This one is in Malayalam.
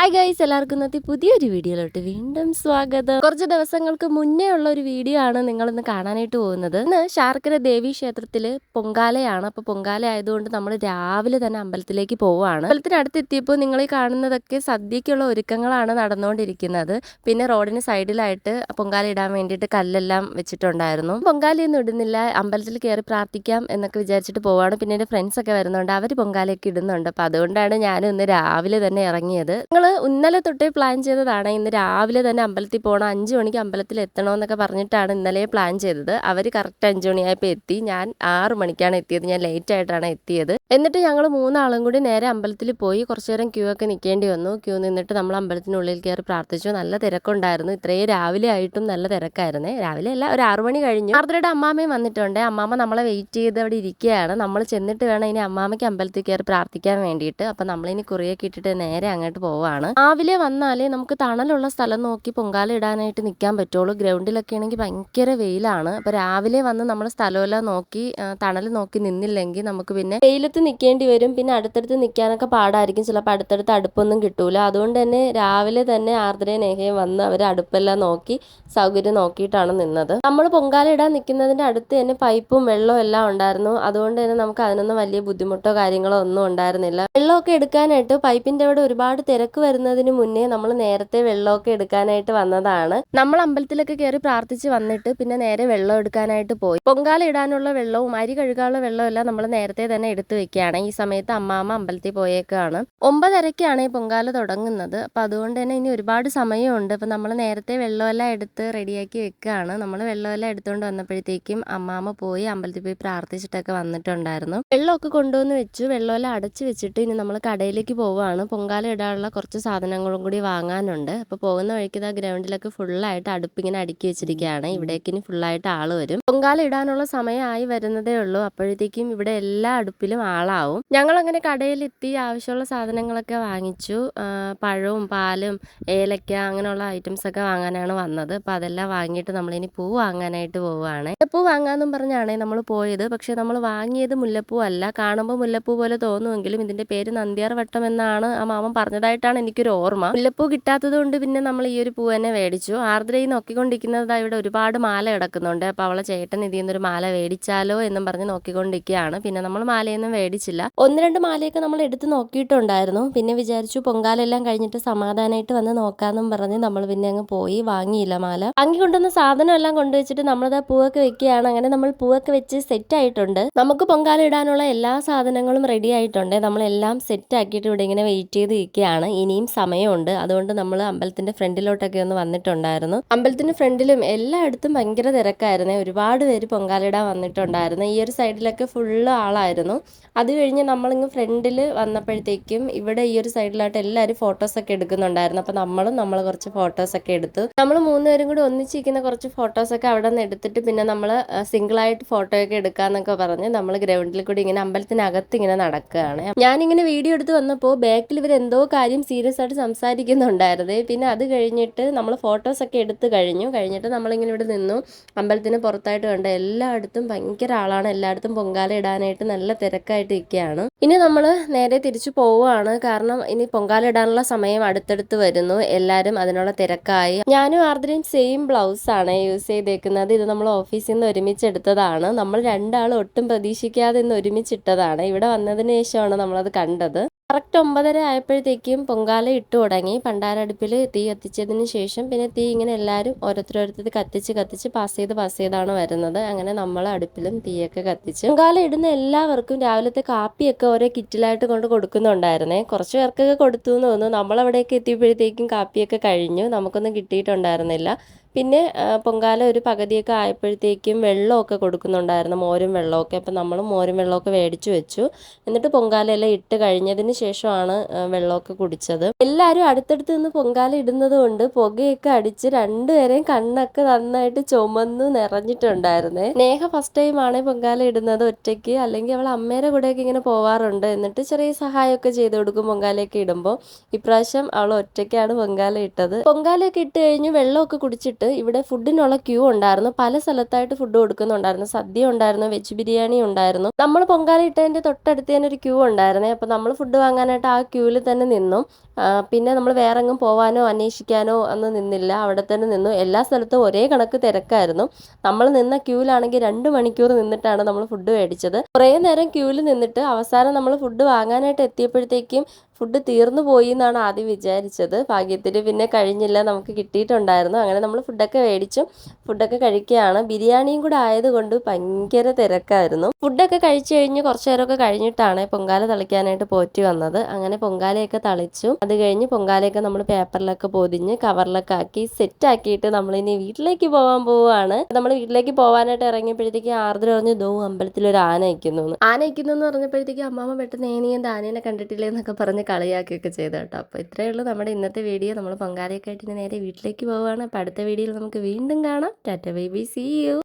ഹായ് ഗൈസ്, എല്ലാവർക്കും ഇന്നത്തെ പുതിയൊരു വീഡിയോയിലോട്ട് വീണ്ടും സ്വാഗതം. കുറച്ച് ദിവസങ്ങൾക്ക് മുന്നേ ഉള്ള ഒരു വീഡിയോ ആണ് നിങ്ങളിന്ന് കാണാനായിട്ട് പോകുന്നത്. ഇന്ന് ശാർക്കര ദേവി ക്ഷേത്രത്തിൽ പൊങ്കാലയാണ്. അപ്പോൾ പൊങ്കാല ആയതുകൊണ്ട് നമ്മൾ രാവിലെ തന്നെ അമ്പലത്തിലേക്ക് പോവുകയാണ്. അമ്പലത്തിനടുത്ത് എത്തിയപ്പോൾ നിങ്ങൾ ഈ കാണുന്നതൊക്കെ സദ്യക്കുള്ള ഒരുക്കങ്ങളാണ് നടന്നുകൊണ്ടിരിക്കുന്നത്. പിന്നെ റോഡിന് സൈഡിലായിട്ട് പൊങ്കാല ഇടാൻ വേണ്ടിയിട്ട് കല്ലെല്ലാം വെച്ചിട്ടുണ്ടായിരുന്നു. പൊങ്കാലയൊന്നും ഇടുന്നില്ല, അമ്പലത്തിൽ കയറി പ്രാർത്ഥിക്കാം എന്നൊക്കെ വിചാരിച്ചിട്ട് പോവാണ്. പിന്നെ എൻ്റെ ഫ്രണ്ട്സ് ഒക്കെ വരുന്നുണ്ട്, അവർ പൊങ്കാലയൊക്കെ ഇടുന്നുണ്ട്. അപ്പോൾ അതുകൊണ്ടാണ് ഞാനും ഇന്ന് രാവിലെ തന്നെ ഇറങ്ങിയത്. ഇന്നലെ തൊട്ടേ പ്ലാൻ ചെയ്തതാണ് ഇന്ന് രാവിലെ തന്നെ അമ്പലത്തിൽ പോകണം, 5 മണിക്ക് അമ്പലത്തിൽ എത്തണമെന്നൊക്കെ പറഞ്ഞിട്ടാണ് ഇന്നലെ പ്ലാൻ ചെയ്തത്. അവർ കറക്റ്റ് 5 മണിയായപ്പോൾ എത്തി. ഞാൻ 6 മണിക്കാണ് എത്തിയത്. ഞാൻ ലേറ്റ് ആയിട്ടാണ് എത്തിയത്. എന്നിട്ട് ഞങ്ങൾ 3 ആളും കൂടി നേരെ അമ്പലത്തിൽ പോയി. കുറച്ചു നേരം ക്യൂ ഒക്കെ നിൽക്കേണ്ടി വന്നു. ക്യൂ നിന്നിട്ട് നമ്മൾ അമ്പലത്തിനുള്ളിൽ കയറി പ്രാർത്ഥിച്ചു. നല്ല തിരക്കുണ്ടായിരുന്നു. ഇത്രയും രാവിലെ ആയിട്ടും നല്ല തിരക്കായിരുന്നേ. രാവിലെ അല്ല, ഒരു 6 മണി കഴിഞ്ഞു. ആർദ്രയുടെ അമ്മാമ്മയും വന്നിട്ടുണ്ട്. അമ്മാമ്മ നമ്മളെ വെയിറ്റ് ചെയ്ത് അവിടെ ഇരിക്കുകയാണ്. നമ്മൾ ചെന്നിട്ട് വേണം ഇനി അമ്മാമ്മയ്ക്ക് അമ്പലത്തിൽ കയറി പ്രാർത്ഥിക്കാൻ വേണ്ടിയിട്ട്. അപ്പം നമ്മളിനി കുറിയൊക്കെ ഇട്ടിട്ട് നേരെ അങ്ങോട്ട് പോവാണ്. രാവിലെ വന്നാലേ നമുക്ക് തണലുള്ള സ്ഥലം നോക്കി പൊങ്കാല ഇടാനായിട്ട് നിൽക്കാൻ പറ്റുള്ളൂ. ഗ്രൗണ്ടിലൊക്കെ ആണെങ്കിൽ ഭയങ്കര വെയിലാണ്. അപ്പോൾ രാവിലെ വന്ന് നമ്മൾ സ്ഥലമെല്ലാം നോക്കി തണൽ നോക്കി നിന്നില്ലെങ്കിൽ നമുക്ക് പിന്നെ വെയിലത്ത് നിൽക്കേണ്ടി വരും. പിന്നെ അടുത്തടുത്ത് നിൽക്കാനൊക്കെ പാടായിരിക്കും. ചിലപ്പോൾ അടുത്തടുത്ത് അടുപ്പൊന്നും കിട്ടൂല. അതുകൊണ്ട് തന്നെ രാവിലെ തന്നെ ആർദ്രയും നേഹയും വന്ന് അവർ അടുപ്പെല്ലാം നോക്കി സൗകര്യം നോക്കിയിട്ടാണ് നിന്നത്. നമ്മൾ പൊങ്കാല ഇടാൻ നിൽക്കുന്നതിൻ്റെ അടുത്ത് തന്നെ പൈപ്പും വെള്ളവും എല്ലാം ഉണ്ടായിരുന്നു. അതുകൊണ്ട് തന്നെ നമുക്ക് അതിനൊന്നും വലിയ ബുദ്ധിമുട്ടോ കാര്യങ്ങളോ ഒന്നും ഉണ്ടായിരുന്നില്ല. വെള്ളമൊക്കെ എടുക്കാനായിട്ട് പൈപ്പിൻ്റെ അവിടെ ഒരുപാട് തിരക്ക് വരുന്നതിന് മുന്നേ നമ്മൾ നേരത്തെ വെള്ളമൊക്കെ എടുക്കാനായിട്ട് വന്നതാണ്. നമ്മൾ അമ്പലത്തിലൊക്കെ കയറി പ്രാർത്ഥിച്ച് വന്നിട്ട് പിന്നെ നേരെ വെള്ളം എടുക്കാനായിട്ട് പോയി. പൊങ്കാല ഇടാനുള്ള വെള്ളവും അരി കഴുകാനുള്ള വെള്ളവും എല്ലാം നമ്മൾ നേരത്തെ തന്നെ എടുത്തു വെക്കുകയാണ്. ഈ സമയത്ത് അമ്മാമ്മ അമ്പലത്തിൽ പോയേക്കാണ്. 9:30ക്കാണ് ഈ പൊങ്കാല തുടങ്ങുന്നത്. അപ്പം അതുകൊണ്ട് തന്നെ ഇനി ഒരുപാട് സമയമുണ്ട്. അപ്പം നമ്മൾ നേരത്തെ വെള്ളമെല്ലാം എടുത്ത് റെഡിയാക്കി വെക്കുകയാണ്. നമ്മൾ വെള്ളമെല്ലാം എടുത്തുകൊണ്ട് വന്നപ്പോഴത്തേക്കും അമ്മാമ്മ പോയി അമ്പലത്തിൽ പോയി പ്രാർത്ഥിച്ചിട്ടൊക്കെ വന്നിട്ടുണ്ടായിരുന്നു. വെള്ളമൊക്കെ കൊണ്ടുവന്ന് വെച്ചു. വെള്ളമെല്ലാം അടച്ചു വെച്ചിട്ട് ഇനി നമ്മൾ കടയിലേക്ക് പോവുകയാണ്. പൊങ്കാല ഇടാനുള്ള കുറച്ച് സാധനങ്ങളും കൂടി വാങ്ങാനുണ്ട്. അപ്പോൾ പോകുന്ന വഴിക്ക് ആ ഗ്രൗണ്ടിലൊക്കെ ഫുള്ളായിട്ട് അടുപ്പിങ്ങനെ അടുക്കി വെച്ചിരിക്കുകയാണ്. ഇവിടേക്ക് ഇനി ഫുള്ളായിട്ട് ആള് വരും. പൊങ്കാല ഇടാനുള്ള സമയമായി വരുന്നതേ ഉള്ളൂ. അപ്പോഴത്തേക്കും ഇവിടെ എല്ലാ അടുപ്പിലും ആളാവും. ഞങ്ങൾ അങ്ങനെ കടയിലെത്തി ആവശ്യമുള്ള സാധനങ്ങളൊക്കെ വാങ്ങിച്ചു. പഴവും പാലും ഏലക്ക അങ്ങനെയുള്ള ഐറ്റംസ് ഒക്കെ വാങ്ങാനാണ് വന്നത്. അപ്പോൾ അതെല്ലാം വാങ്ങിയിട്ട് നമ്മളിനി പൂ വാങ്ങാനായിട്ട് പോവുകയാണ്. പൂ വാങ്ങാമെന്നും പറഞ്ഞാണ് നമ്മൾ പോയത്. പക്ഷെ നമ്മൾ വാങ്ങിയത് മുല്ലപ്പൂ അല്ല. കാണുമ്പോൾ മുല്ലപ്പൂ പോലെ തോന്നുമെങ്കിലും ഇതിന്റെ പേര് നന്ദ്യാർ വട്ടം എന്നാണ് ആ മാമൻ പറഞ്ഞതായിട്ടാണ് എനിക്കൊരു ഓർമ്മ. മുല്ലപ്പൂ കിട്ടാത്തത് കൊണ്ട് പിന്നെ നമ്മൾ ഈ ഒരു പൂ തന്നെ മേടിച്ചു. ആർദ്രയും നോക്കിക്കൊണ്ടിരിക്കുന്നത് ഇവിടെ ഒരുപാട് മാല കിടക്കുന്നുണ്ട്. അപ്പോൾ അവളെ ചേട്ടൻ ഇതിൽ നിന്നൊരു മാല മേടിച്ചാലോ എന്നും പറഞ്ഞ് നോക്കിക്കൊണ്ടിരിക്കുകയാണ്. പിന്നെ നമ്മൾ മാലയൊന്നും മേടിച്ചില്ല. 1-2 മാലയൊക്കെ നമ്മൾ എടുത്ത് നോക്കിയിട്ടുണ്ടായിരുന്നു. പിന്നെ വിചാരിച്ചു പൊങ്കാലെല്ലാം കഴിഞ്ഞിട്ട് സമാധാനമായിട്ട് വന്ന് നോക്കാമെന്നും പറഞ്ഞ് നമ്മൾ പിന്നെ അങ്ങ് പോയി. വാങ്ങിയില്ല മാല. വാങ്ങി കൊണ്ടുവന്ന സാധനം എല്ലാം കൊണ്ടുവച്ചിട്ട് നമ്മളത് പൂവൊക്കെ വെക്കുകയാണ്. അങ്ങനെ നമ്മൾ പൂവൊക്കെ വെച്ച് സെറ്റ് ആയിട്ടുണ്ട്. നമുക്ക് പൊങ്കാല ഇടാനുള്ള എല്ലാ സാധനങ്ങളും റെഡി ആയിട്ടുണ്ട്. നമ്മളെല്ലാം സെറ്റ് ആക്കിയിട്ട് ഇവിടെ ഇങ്ങനെ വെയിറ്റ് ചെയ്ത് ഇരിക്കുകയാണ്. ഇനിയും സമയമുണ്ട്. അതുകൊണ്ട് നമ്മൾ അമ്പലത്തിന്റെ ഫ്രണ്ടിലോട്ടൊക്കെ ഒന്ന് വന്നിട്ടുണ്ടായിരുന്നു. അമ്പലത്തിന്റെ ഫ്രണ്ടിലും എല്ലായിടത്തും ഭയങ്കര തിരക്കായിരുന്നേ. ഒരുപാട് പേര് പൊങ്കാലിടാൻ വന്നിട്ടുണ്ടായിരുന്നു. ഈ ഒരു സൈഡിലൊക്കെ ഫുള്ള് ആളായിരുന്നു. അത് കഴിഞ്ഞ് നമ്മളിങ്ങ് ഫ്രണ്ടിൽ വന്നപ്പോഴത്തേക്കും ഇവിടെ ഈ ഒരു സൈഡിലായിട്ട് എല്ലാവരും ഫോട്ടോസൊക്കെ എടുക്കുന്നുണ്ടായിരുന്നു. അപ്പോൾ നമ്മൾ കുറച്ച് ഫോട്ടോസൊക്കെ എടുത്തു. നമ്മൾ 3 പേരും കൂടി ഒന്നിച്ചിരിക്കുന്ന കുറച്ച് ഫോട്ടോസൊക്കെ അവിടെ നിന്ന് എടുത്തിട്ട് പിന്നെ നമ്മൾ സിംഗിളായിട്ട് ഫോട്ടോയൊക്കെ എടുക്കാന്നൊക്കെ പറഞ്ഞ് നമ്മൾ ഗ്രൗണ്ടിൽ കൂടി ഇങ്ങനെ അമ്പലത്തിനകത്ത് ഇങ്ങനെ നടക്കുകയാണ്. ഞാനിങ്ങനെ വീഡിയോ എടുത്ത് വന്നപ്പോൾ ബാക്കിൽ ഇവർ എന്തോ കാര്യം സീരിയസ് ആയിട്ട് സംസാരിക്കുന്നുണ്ടായിരുന്നേ. പിന്നെ അത് കഴിഞ്ഞിട്ട് നമ്മൾ ഫോട്ടോസൊക്കെ എടുത്ത് കഴിഞ്ഞിട്ട് നമ്മളിങ്ങനെ ഇവിടെ നിന്നു. അമ്പലത്തിന് പുറത്തായിട്ട് കണ്ട എല്ലായിടത്തും ഭയങ്കര ആളാണ്. എല്ലായിടത്തും പൊങ്കാല ഇടാനായിട്ട് നല്ല തിരക്കായിട്ട് ഇരിക്കുകയാണ്. ഇനി നമ്മൾ നേരെ തിരിച്ചു പോവുകയാണ്. കാരണം ഇനി പൊങ്കാല ഇടാനുള്ള സമയം അടുത്തടുത്ത് വരുന്നു. എല്ലാവരും അതിനുള്ള തിരക്കായി. ഞാനും ആർദ്രയും സെയിം ബ്ലൗസ് ആണ് യൂസ് ചെയ്തേക്കുന്നത്. ഇത് നമ്മൾ ഓഫീസിൽ നിന്ന് ഒരുമിച്ചെടുത്തതാണ്. നമ്മൾ രണ്ടാളും ഒട്ടും പ്രതീക്ഷിക്കാതെ ഇന്ന് ഒരുമിച്ചിട്ടതാണ്. ഇവിടെ വന്നതിന് ശേഷമാണ് നമ്മളത് കണ്ടത്. കറക്റ്റ് 9:30 ആയപ്പോഴത്തേക്കും പൊങ്കാല ഇട്ട് തുടങ്ങി. പണ്ടാരടുപ്പിൽ തീ കത്തിച്ചതിന് ശേഷം പിന്നെ തീ ഇങ്ങനെ എല്ലാവരും ഓരോരുത്തർ കത്തിച്ച് പാസ് ചെയ്താണ് വരുന്നത്. അങ്ങനെ നമ്മൾ അടുപ്പിലും തീയൊക്കെ കത്തിച്ച് പൊങ്കാല ഇടുന്ന എല്ലാവർക്കും രാവിലത്തെ കാപ്പിയൊക്കെ ഓരോ കിറ്റിലായിട്ട് കൊണ്ട് കൊടുക്കുന്നുണ്ടായിരുന്നേ. കുറച്ച് പേർക്കൊക്കെ കൊടുത്തു എന്ന് തോന്നുന്നു. നമ്മളവിടെയൊക്കെ എത്തിയപ്പോഴത്തേക്കും കാപ്പിയൊക്കെ കഴിഞ്ഞു. നമുക്കൊന്നും കിട്ടിയിട്ടുണ്ടായിരുന്നില്ല. പിന്നെ പൊങ്കാല ഒരു പകുതിയൊക്കെ ആയപ്പോഴത്തേക്കും വെള്ളമൊക്കെ കൊടുക്കുന്നുണ്ടായിരുന്നു, മോരും വെള്ളമൊക്കെ. അപ്പം നമ്മൾ മോരും വെള്ളമൊക്കെ മേടിച്ചു വെച്ചു. എന്നിട്ട് പൊങ്കാലയെല്ലാം ഇട്ട് കഴിഞ്ഞതിന് ശേഷമാണ് വെള്ളമൊക്കെ കുടിച്ചത്. എല്ലാവരും അടുത്തടുത്ത് നിന്ന് പൊങ്കാല ഇടുന്നത് കൊണ്ട് പുകയൊക്കെ അടിച്ച് രണ്ടുപേരെയും കണ്ണൊക്കെ നന്നായിട്ട് ചുമന്ന് നിറഞ്ഞിട്ടുണ്ടായിരുന്നേ. നേഹ ഫസ്റ്റ് ടൈം ആണ് പൊങ്കാല ഇടുന്നത് ഒറ്റയ്ക്ക്. അല്ലെങ്കിൽ അവൾ അമ്മേരെ കൂടെയൊക്കെ ഇങ്ങനെ പോവാറുണ്ട്. എന്നിട്ട് ചെറിയ സഹായമൊക്കെ ചെയ്ത് കൊടുക്കും പൊങ്കാലയൊക്കെ ഇടുമ്പോൾ. ഇപ്രാവശ്യം അവൾ ഒറ്റയ്ക്കാണ് പൊങ്കാല ഇട്ടത്. പൊങ്കാലയൊക്കെ ഇട്ട് കഴിഞ്ഞ് വെള്ളമൊക്കെ കുടിച്ചിട്ട് വന്നിട്ട് ഇവിടെ ഫുഡിനുള്ള ക്യൂ ഉണ്ടായിരുന്നു. പല സ്ഥലത്തായിട്ട് ഫുഡ് കൊടുക്കുന്നുണ്ടായിരുന്നു. സദ്യ ഉണ്ടായിരുന്നു, വെജ് ബിരിയാണി ഉണ്ടായിരുന്നു. നമ്മൾ പൊങ്കാല ഇട്ടതിൻ്റെ തൊട്ടടുത്ത് തന്നെ ഒരു ക്യൂ ഉണ്ടായിരുന്നേ. അപ്പോൾ നമ്മൾ ഫുഡ് വാങ്ങാനായിട്ട് ആ ക്യൂവിൽ തന്നെ നിന്നു. പിന്നെ നമ്മൾ വേറെ എങ്ങും പോവാനോ അന്വേഷിക്കാനോ ഒന്നും നിന്നില്ല, അവിടെ തന്നെ നിന്നു. എല്ലാ സ്ഥലത്തും ഒരേ കണക്ക് തിരക്കായിരുന്നു. നമ്മൾ നിന്ന ക്യൂവിലാണെങ്കിൽ 2 മണിക്കൂർ നിന്നിട്ടാണ് നമ്മൾ ഫുഡ് മേടിച്ചത്. കുറേ നേരം ക്യൂവിൽ നിന്നിട്ട് അവസാനം നമ്മൾ ഫുഡ് വാങ്ങാനായിട്ട് എത്തിയപ്പോഴത്തേക്കും ഫുഡ് തീർന്നു പോയി എന്നാണ് ആദ്യം വിചാരിച്ചത്. ഭാഗ്യത്തിന് പിന്നെ കഴിഞ്ഞില്ല, നമുക്ക് കിട്ടിയിട്ടുണ്ടായിരുന്നു. അങ്ങനെ നമ്മൾ ഫുഡൊക്കെ മേടിച്ചു, ഫുഡൊക്കെ കഴിക്കുകയാണ്. ബിരിയാണിയും കൂടെ ആയതുകൊണ്ട് ഭയങ്കര തിരക്കായിരുന്നു. ഫുഡൊക്കെ കഴിച്ചു കഴിഞ്ഞ് കുറച്ചു നേരമൊക്കെ കഴിഞ്ഞിട്ടാണ് പൊങ്കാല തളിക്കാനായിട്ട് പോറ്റി വന്നത്. അങ്ങനെ പൊങ്കാലയൊക്കെ തളിച്ചു. അത് കഴിഞ്ഞ് പൊങ്കാലയൊക്കെ നമ്മൾ പേപ്പറിലൊക്കെ പൊതിഞ്ഞ് കവറിലൊക്കെ ആക്കി സെറ്റ് ആക്കിയിട്ട് നമ്മളിനി വീട്ടിലേക്ക് പോകാൻ പോവുകയാണ്. നമ്മൾ വീട്ടിലേക്ക് പോകാനായിട്ട് ഇറങ്ങിയപ്പോഴത്തേക്ക് ആർദ്ര പറഞ്ഞു, ദോ അമ്പലത്തിലൊരു ആന നിൽക്കുന്നു. ആന നിൽക്കുന്നു എന്ന് പറഞ്ഞപ്പോഴത്തേക്ക് അമ്മാമ്മ പെട്ടെന്ന് ഏനിയൻ ആനേനെ കണ്ടിട്ടില്ലേ എന്നൊക്കെ പറഞ്ഞ് കളിയാക്കിയൊക്കെ ചെയ്തു കേട്ടോ. അപ്പോൾ ഇത്രയേ ഉള്ളൂ നമ്മുടെ ഇന്നത്തെ വീഡിയോ. നമ്മൾ പൊങ്കാലയൊക്കെ ആയിട്ട് നേരെ വീട്ടിലേക്ക് പോവുകയാണ്. അപ്പോൾ അടുത്ത വീഡിയോയിൽ നമുക്ക് വീണ്ടും കാണാം. Tata bye bye, see U.